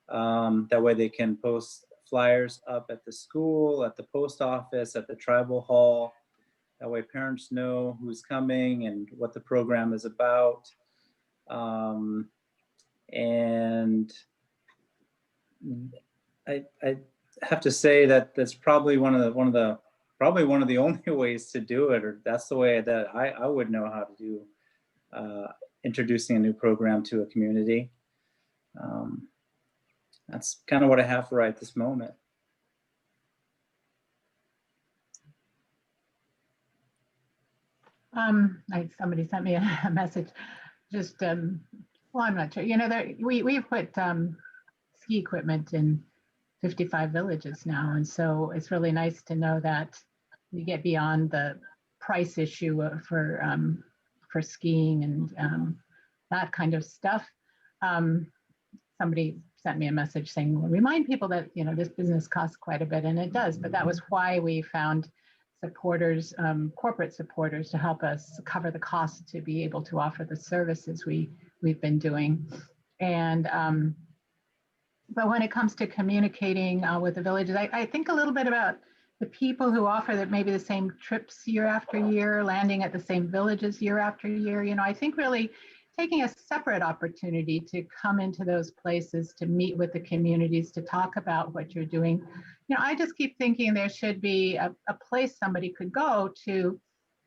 That way they can post flyers up at the school, at the post office, at the tribal hall. That way parents know who's coming and what the program is about. And I have to say that that's probably one of the only ways to do it, or that's the way that I would know how to do introducing a new program to a community. That's kind of what I have for right this moment. Somebody sent me a message. Just well, I'm not sure. You know, we've put ski equipment in 55 villages now, and so it's really nice to know that we get beyond the price issue for skiing and that kind of stuff. Somebody sent me a message saying, well, remind people that, you know, this business costs quite a bit, and it does, but that was why we found supporters, corporate supporters, to help us cover the cost to be able to offer the services we've been doing. And but when it comes to communicating with the villages, I think a little bit about the people who offer that maybe the same trips year after year, landing at the same villages year after year. You know, I think really taking a separate opportunity to come into those places, to meet with the communities, to talk about what you're doing. You know, I just keep thinking there should be a place somebody could go to.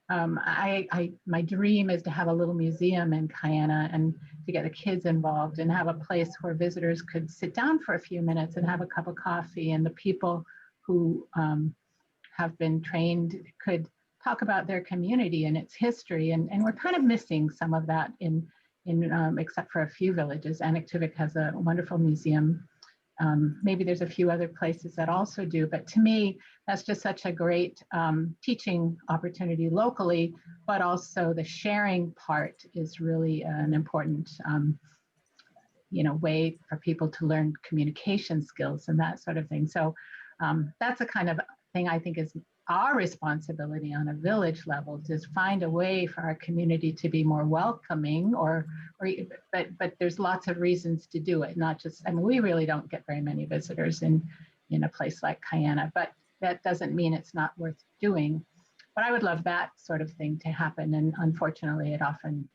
My dream is to have a little museum in Kayana and to get the kids involved and have a place where visitors could sit down for a few minutes and have a cup of coffee, and the people who have been trained could talk about their community and its history. And we're kind of missing some of that in except for a few villages. Anaktuvik has a wonderful museum. Maybe there's a few other places that also do, but to me, that's just such a great teaching opportunity locally, but also the sharing part is really an important you know, way for people to learn communication skills and that sort of thing. So that's a kind of thing I think is our responsibility on a village level, to find a way for our community to be more welcoming, but there's lots of reasons to do it, not just, I mean, we really don't get very many visitors in a place like Kayana, but that doesn't mean it's not worth doing. But I would love that sort of thing to happen, and unfortunately it often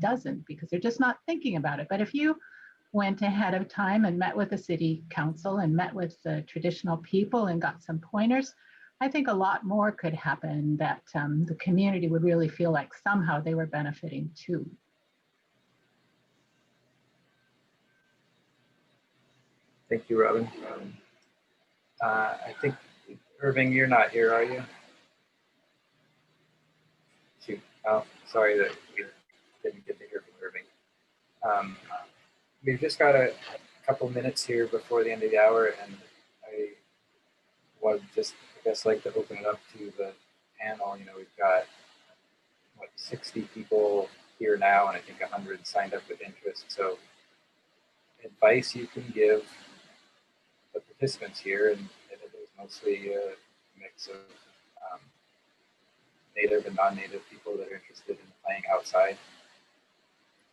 doesn't, because they're just not thinking about it. But if you went ahead of time and met with the city council and met with the traditional people and got some pointers, I think a lot more could happen that the community would really feel like somehow they were benefiting too. Thank you, Robin. I think, Irving, you're not here, are you? Shoot. Oh, sorry that we didn't get to hear from Irving. We've just got a couple minutes here before the end of the hour, and I would just, I guess, like to open it up to the panel. You know, we've got, what, 60 people here now, and I think 100 signed up with interest. So advice you can give the participants here, and it is mostly a mix of native and non-native people that are interested in playing outside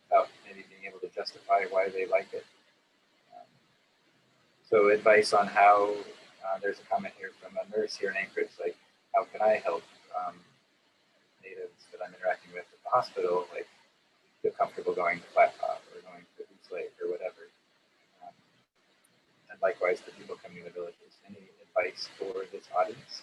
without maybe being able to justify why they like it. So advice on how, there's a comment here from a nurse here in Anchorage, like, how can I help natives that I'm interacting with at the hospital, like, feel comfortable going to Flat Top or going to Goose Lake or whatever. And likewise for people coming to the villages. Any advice for this audience?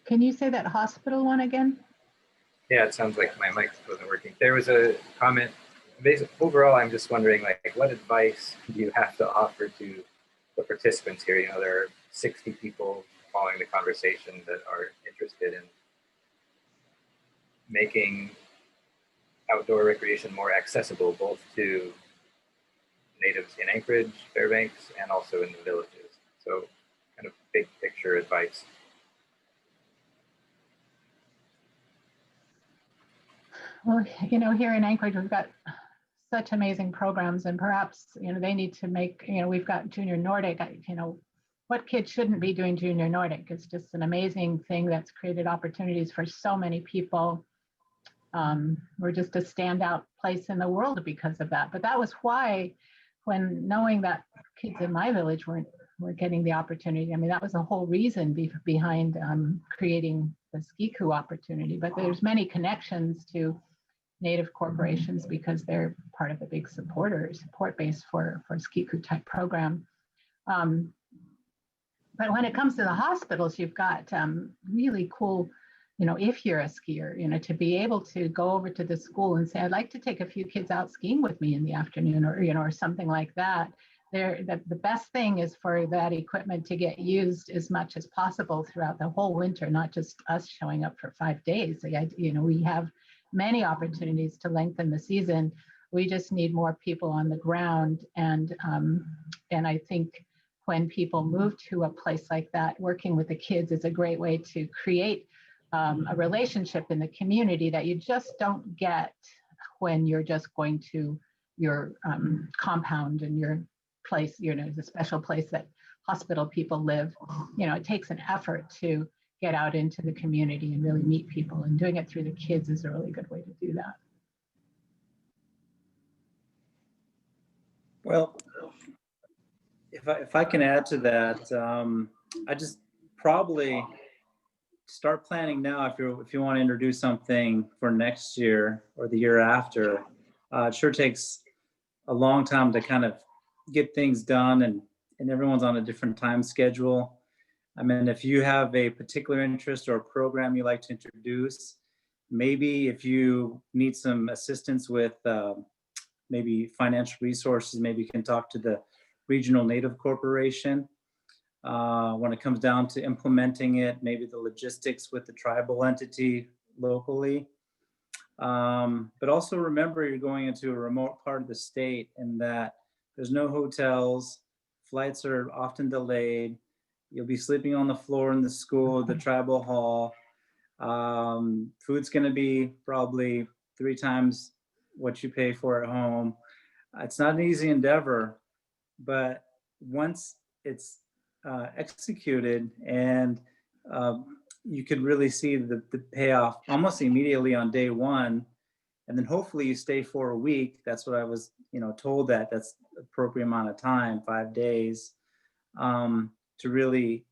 Can you say that hospital one again? Yeah, it sounds like my mic wasn't working. There was a comment. Overall, I'm just wondering, like, what advice do you have to offer to the participants here? You know, there are 60 people following the conversation that are interested in making outdoor recreation more accessible, both to natives in Anchorage, Fairbanks, and also in the villages. So kind of big picture advice. Well, you know, here in Anchorage, we've got such amazing programs, and perhaps, you know, they need to make, you know, we've got Junior Nordic, you know, what kid shouldn't be doing Junior Nordic? It's just an amazing thing that's created opportunities for so many people. We're just a standout place in the world because of that. But that was why, when knowing that kids in my village weren't getting the opportunity, I mean, that was the whole reason behind creating the Ski Coup opportunity. But there's many connections to Native corporations because they're part of the big support base for Ski Coup type program. But when it comes to the hospitals, you've got really cool, you know, if you're a skier, you know, to be able to go over to the school and say, I'd like to take a few kids out skiing with me in the afternoon, or, you know, or something like that. The best thing is for that equipment to get used as much as possible throughout the whole winter, not just us showing up for 5 days. You know, we have many opportunities to lengthen the season. We just need more people on the ground. And I think when people move to a place like that, working with the kids is a great way to create a relationship in the community that you just don't get when you're just going to your compound and your place, you know, the special place that hospital people live. You know, it takes an effort to get out into the community and really meet people, and doing it through the kids is a really good way to do that. Well, if I can add to that, I just probably start planning now if you want to introduce something for next year or the year after. It sure takes a long time to kind of get things done, and everyone's on a different time schedule. I mean, if you have a particular interest or program you like to introduce, maybe if you need some assistance with maybe financial resources, maybe you can talk to the regional Native corporation. When it comes down to implementing it, maybe the logistics with the tribal entity locally. But also remember, you're going into a remote part of the state, and that there's no hotels, flights are often delayed. You'll be sleeping on the floor in the school, the tribal hall. Food's going to be probably 3 times what you pay for at home. It's not an easy endeavor, but once it's executed, and you could really see the payoff almost immediately on day one, and then hopefully you stay for a week. That's what I was, you know, told, that's appropriate amount of time, 5 days, to really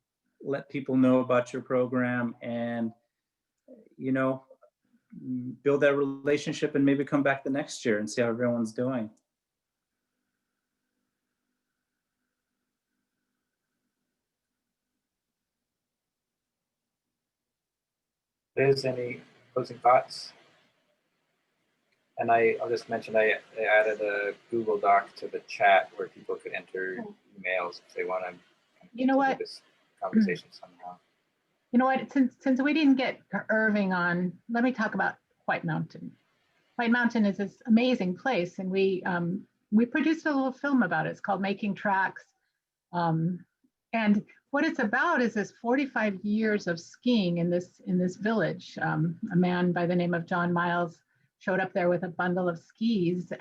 let people know about your program, and, you know, build that relationship, and maybe come back the next year and see how everyone's doing. Liz, any closing thoughts? And I'll just mention I added a Google Doc to the chat where people could enter emails if they want to continue this conversation somehow. You know what, since we didn't get Irving on, let me talk about White Mountain. White Mountain is this amazing place, and we produced a little film about it. It's called Making Tracks. And what it's about is this 45 years of skiing in this village. A man by the name of John Miles showed up there with a bundle of skis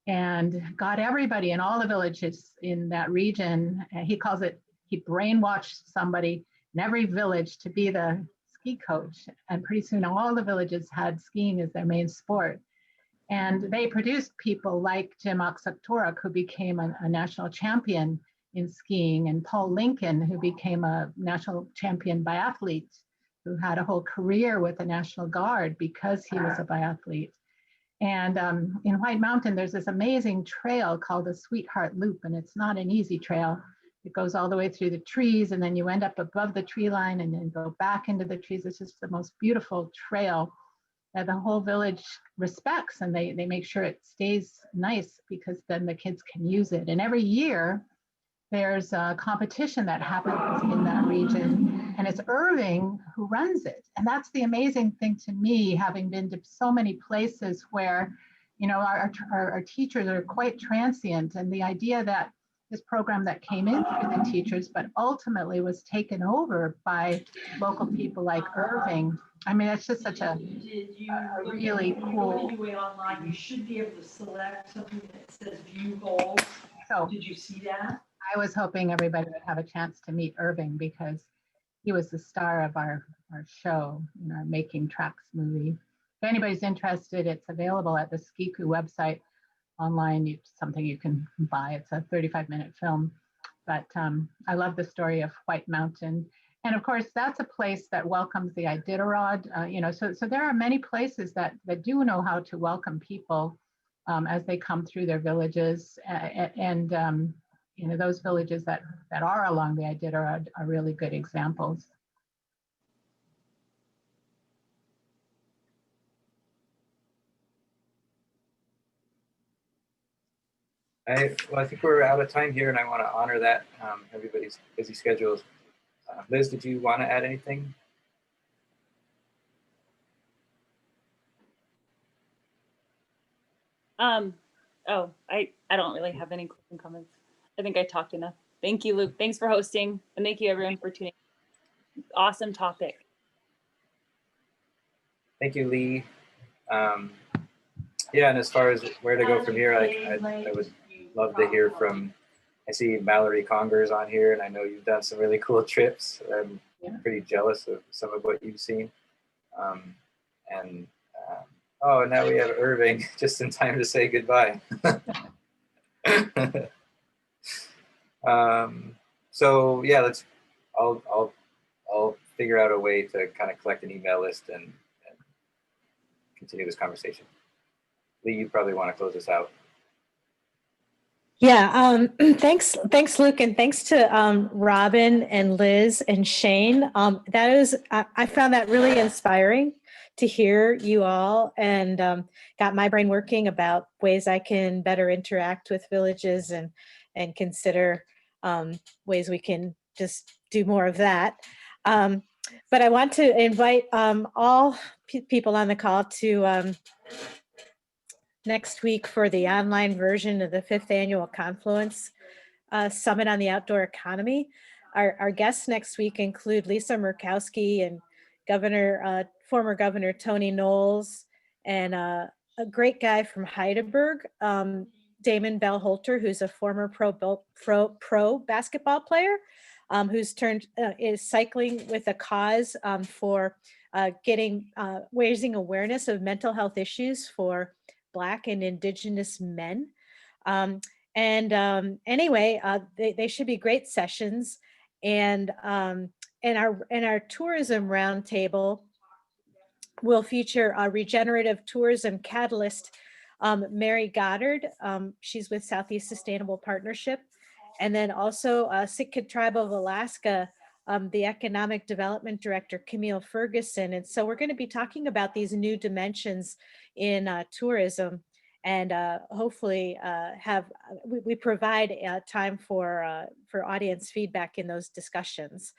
and got everybody in all the villages in that region. He calls it, he brainwashed somebody in every village to be the ski coach. And pretty soon all the villages had skiing as their main sport. And they produced people like Jim Oksaktorak, who became a national champion in skiing, and Paul Lincoln, who became a national champion biathlete, who had a whole career with the National Guard because he was a biathlete. And in White Mountain, there's this amazing trail called the Sweetheart Loop, and it's not an easy trail. It goes all the way through the trees, and then you end up above the tree line and then go back into the trees. It's just the most beautiful trail. that the whole village respects, and they make sure it stays nice, because then the kids can use it. And every year there's a competition that happens in that region, and it's Irving who runs it. And that's the amazing thing to me, having been to so many places where, you know, our teachers are quite transient, and the idea that this program that came in through the teachers, but ultimately was taken over by local people like Irving. I mean, it's just such a really cool. Online, you should be able to select something that says view goals. So Did you see that? I was hoping everybody would have a chance to meet Irving, because he was the star of our show, in our Making Tracks movie. If anybody's interested, it's available at the Skiku website online. It's something you can buy. It's a 35-minute film. But I love the story of White Mountain. And of course, that's a place that welcomes the Iditarod. You know, so there are many places that do know how to welcome people as they come through their villages. And you know, those villages that are along the Iditarod are really good examples. Well, I think we're out of time here, and I want to honor that, everybody's busy schedules. Liz, did you want to add anything? Oh, I don't really have any closing comments. I think I talked enough. Thank you, Luke. Thanks for hosting, and thank you everyone for tuning in. Awesome topic. Thank you, Lee. Yeah, and as far as where to go from here, I would love to hear from, I see Mallory Conger's on here, and I know you've done some really cool trips. I'm pretty jealous of some of what you've seen. Oh, and now we have Irving just in time to say goodbye. So yeah, I'll figure out a way to kind of collect an email list and continue this conversation. Lee, you probably want to close this out. Yeah, thanks, Luke, and thanks to Robin and Liz and Shane. I found that really inspiring to hear you all, and got my brain working about ways I can better interact with villages and consider ways we can just do more of that. But I want to invite all people on the call to next week for the online version of the 5th Annual Confluence Summit on the Outdoor Economy. Our guests next week include Lisa Murkowski and former Governor Tony Knowles, and a great guy from Heidelberg, Damon Bell-Holter, who's a former pro basketball player, who's is cycling with a cause for raising awareness of mental health issues for Black and Indigenous men. Anyway, they should be great sessions. And our tourism roundtable will feature a regenerative tourism catalyst, Mary Goddard. She's with Southeast Sustainable Partnership. And then also Sitka Tribe of Alaska, the Economic Development Director, Camille Ferguson. And so we're going to be talking about these new dimensions in tourism, and hopefully we provide time for audience feedback in those discussions.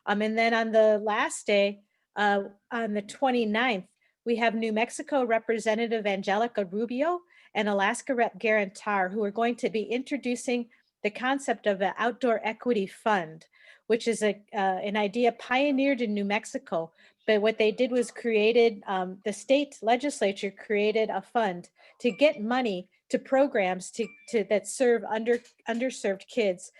And then on the last day, on the 29th, we have New Mexico Representative Angelica Rubio and Alaska Rep. Garen Tarr, who are going to be introducing the concept of an outdoor equity fund, which is an idea pioneered in New Mexico. But what they did was the state legislature created a fund to get money to programs that serve underserved kids,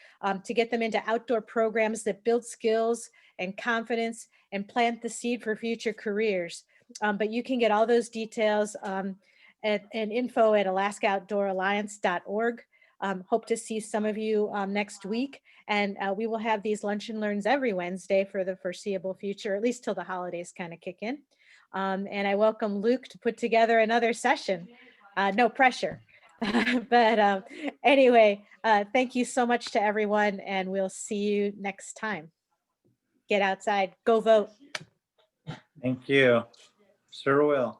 to get them into outdoor programs that build skills and confidence and plant the seed for future careers. But you can get all those details and info at alaskaoutdooralliance.org. Hope to see some of you next week. And we will have these lunch and learns every Wednesday for the foreseeable future, at least till the holidays kind of kick in. And I welcome Luke to put together another session. No pressure. But anyway, thank you so much to everyone, and we'll see you next time. Get outside, go vote. Thank you. Sure will.